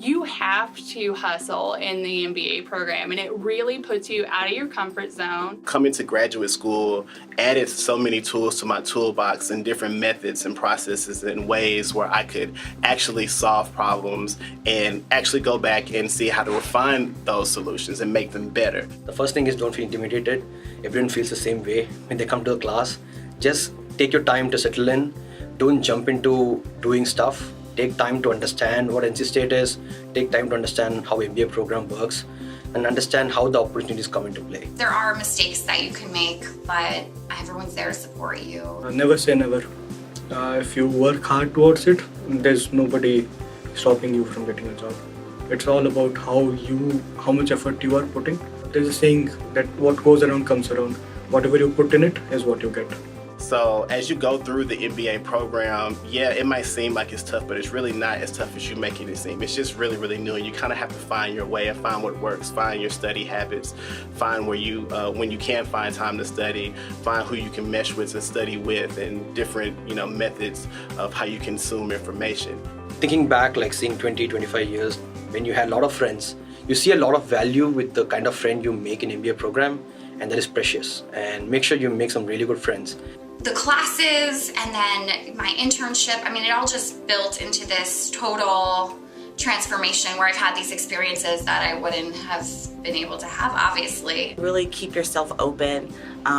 You have to hustle in the MBA program, and it really puts you out of your comfort zone. Coming to graduate school added so many tools to my toolbox and different methods and processes and ways where I could actually solve problems and actually go back and see how to refine those solutions and make them better. The first thing is don't feel intimidated. Everyone feels the same way when they come to the class. Just take your time to settle in. Don't jump into doing stuff. Take time to understand what NC State is. Take time to understand how MBA program works and understand how the opportunities come into play. There are mistakes that you can make, but everyone's there to support you. Never say never. If you work hard towards it, there's nobody stopping you from getting a job. It's all about how much effort you are putting. There's a saying that what goes around comes around. Whatever you put in it is what you get. So as you go through the MBA program, yeah, it might seem like it's tough, but it's really not as tough as you make it seem. It's just really, really new, and you kind of have to find your way and find what works, find your study habits, find where you, when you can find time to study, find who you can mesh with and study with, and different, methods of how you consume information. Thinking back, like seeing 20, 25 years, when you had a lot of friends, you see a lot of value with the kind of friend you make in MBA program, and that is precious. And make sure you make some really good friends. The classes and then my internship, it all just built into this total transformation where I've had these experiences that I wouldn't have been able to have, obviously. Really keep yourself open.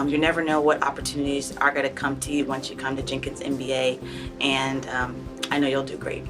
You never know what opportunities are going to come to you once you come to Jenkins MBA, and I know you'll do great.